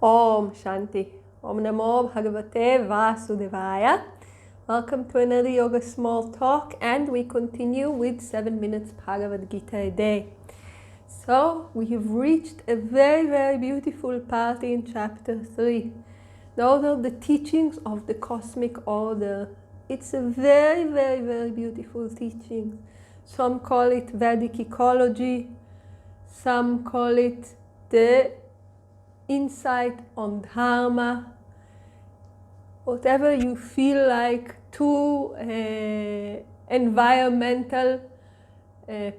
Om Shanti. Om Namo Bhagavate Vasudevaya. Welcome to another Yoga Small Talk, and we continue with 7 minutes Bhagavad Gita a day. So we have reached a very, very beautiful part in chapter 3. Those are the teachings of the cosmic order. It's a very, very, very beautiful teaching. Some call it Vedic ecology. Some call it the insight on Dharma. Whatever you feel like, to environmental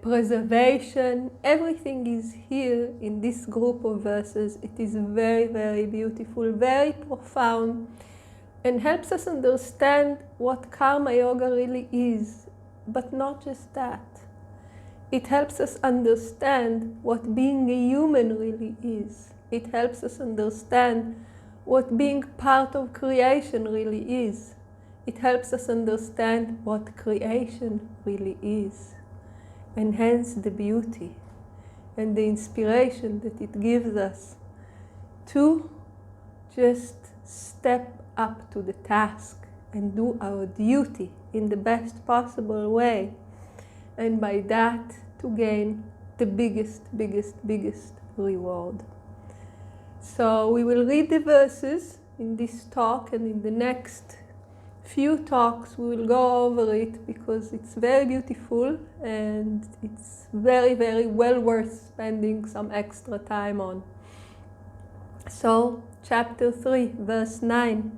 preservation, everything is here in this group of verses. It is very, very beautiful, very profound, and helps us understand what karma yoga really is. But not just that. It helps us understand what being a human really is. It helps us understand what being part of creation really is. It helps us understand what creation really is. And hence the beauty and the inspiration that it gives us to just step up to the task and do our duty in the best possible way. And by that, to gain the biggest reward. So we will read the verses in this talk, and in the next few talks we will go over it because it's very beautiful and it's very, very well worth spending some extra time on. So, chapter 3, verse 9.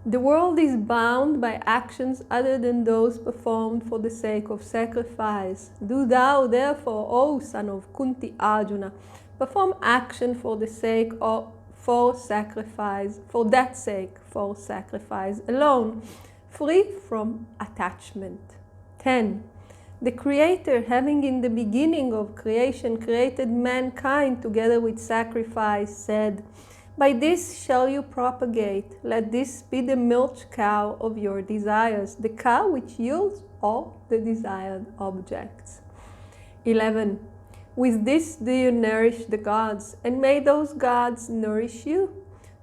The world is bound by actions other than those performed for the sake of sacrifice. Do thou therefore, O son of Kunti, Arjuna, perform action for the sake of for sacrifice alone, free from attachment. 10. The Creator, having in the beginning of creation created mankind together with sacrifice, said, by this shall you propagate. Let this be the milch cow of your desires, the cow which yields all the desired objects. 11. With this do you nourish the gods, and may those gods nourish you.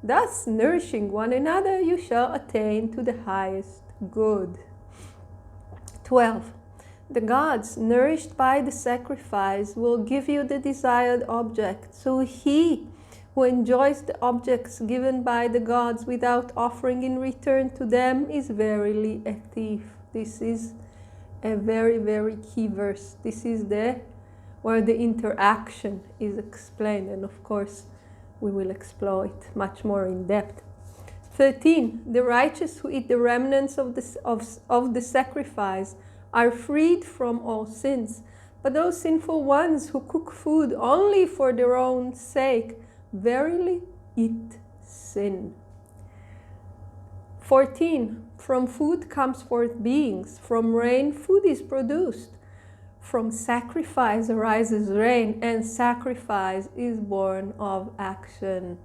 Thus, nourishing one another, you shall attain to the highest good. 12. The gods, nourished by the sacrifice, will give you the desired object. So he who enjoys the objects given by the gods without offering in return to them is verily a thief. This is a very, very key verse. This is where the interaction is explained, and of course we will explore it much more in depth. 13. The righteous who eat the remnants of the sacrifice are freed from all sins, but those sinful ones who cook food only for their own sake verily eat sin. 14. From food comes forth beings. From rain food is produced. From sacrifice arises rain, and sacrifice is born of action.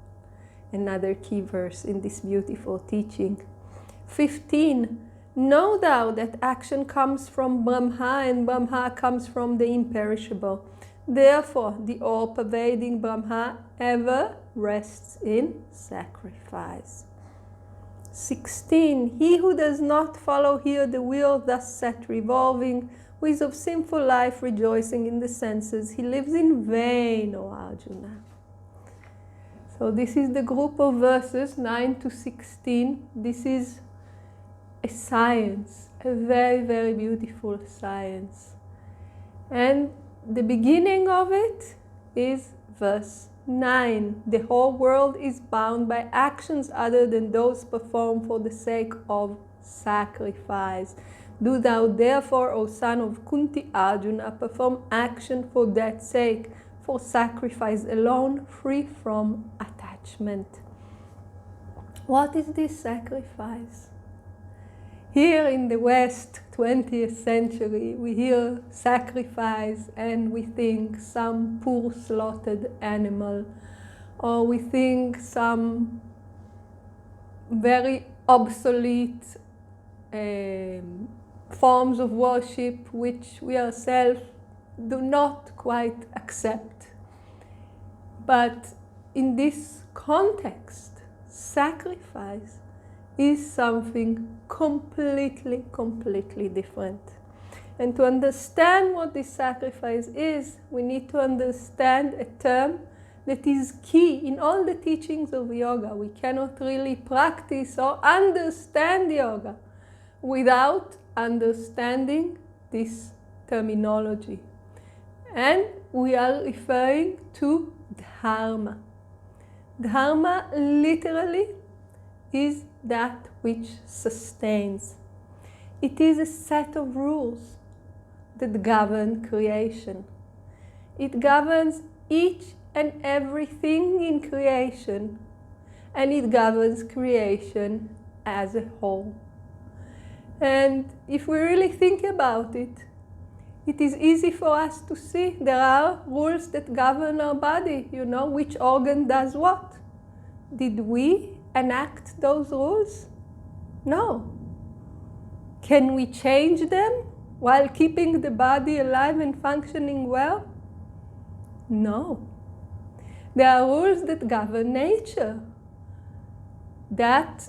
Another key verse in this beautiful teaching. 15. Know thou that action comes from Brahma, and Brahma comes from the Imperishable. Therefore, the all-pervading Brahma ever rests in sacrifice. 16. He who does not follow here the wheel thus set revolving, who is of sinful life rejoicing in the senses, he lives in vain, O Arjuna. So this is the group of verses 9 to 16. This is a science, a very, very beautiful science. And the beginning of it is verse 9. The whole world is bound by actions other than those performed for the sake of sacrifice. Do thou therefore, O son of Kunti, Arjuna, perform action for that sake, for sacrifice alone, free from attachment. What is this sacrifice? Here in the West, 20th century, we hear sacrifice and we think some poor slaughtered animal, or we think some very obsolete forms of worship which we ourselves do not quite accept. But in this context, sacrifice is something completely, completely different. And to understand what this sacrifice is, we need to understand a term that is key in all the teachings of yoga. We cannot really practice or understand yoga without understanding this terminology. And we are referring to dharma. Dharma literally is that which sustains. It is a set of rules that govern creation. It governs each and everything in creation, and it governs creation as a whole. And if we really think about it, it is easy for us to see there are rules that govern our body, you know, which organ does what. Did we enact those rules? No. Can we change them while keeping the body alive and functioning well? No. There are rules that govern nature, that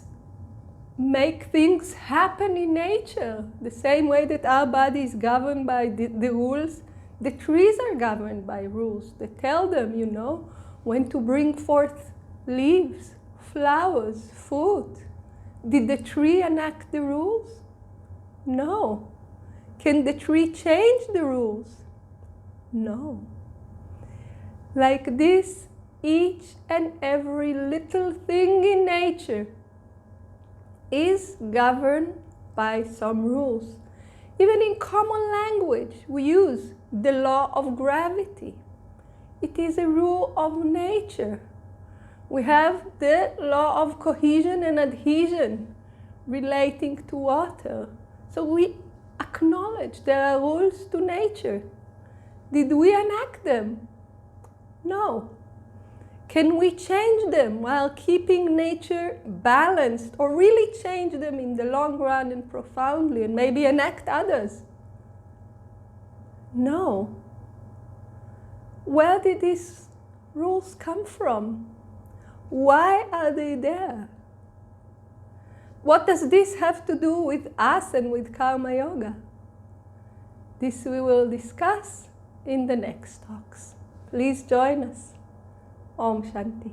make things happen in nature. The same way that our body is governed by the rules, the trees are governed by rules that tell them, you know, when to bring forth leaves, flowers, fruit. Did the tree enact the rules? No. Can the tree change the rules? No. Like this, each and every little thing in nature is governed by some rules. Even in common language, we use the law of gravity. It is a rule of nature. We have the law of cohesion and adhesion relating to water. So we acknowledge there are rules to nature. Did we enact them? No. Can we change them while keeping nature balanced, or really change them in the long run and profoundly, and maybe enact others? No. Where did these rules come from? Why are they there? What does this have to do with us and with Karma Yoga? This we will discuss in the next talks. Please join us. Om Shanti.